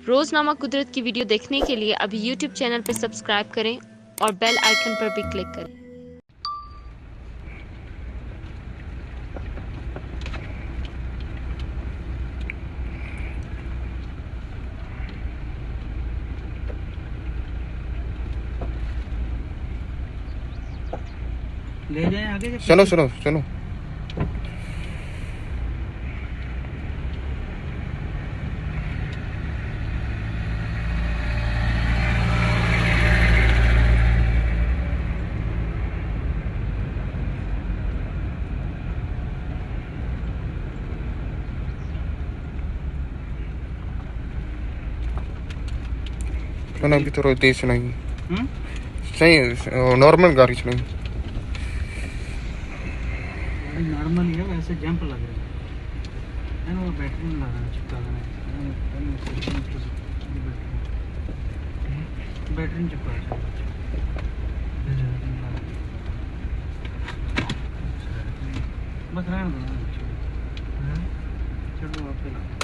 रोजनामा कुदरत की वीडियो देखने के लिए अभी YouTube चैनल पर सब्सक्राइब करें और बेल आइकन पर भी क्लिक करें। ले जाए आगे। सुनो सुनो सुनो, सुनो अभी थोड़ा तेज सुनाई। सही नॉर्मल गाड़ी सुनाई। नॉर्मल ही है, वैसे जंप लग रहा है ना, वो बैटरी में लगा है, चिपका है बैटरी में चिपका है। बस रहने दो, चलो आप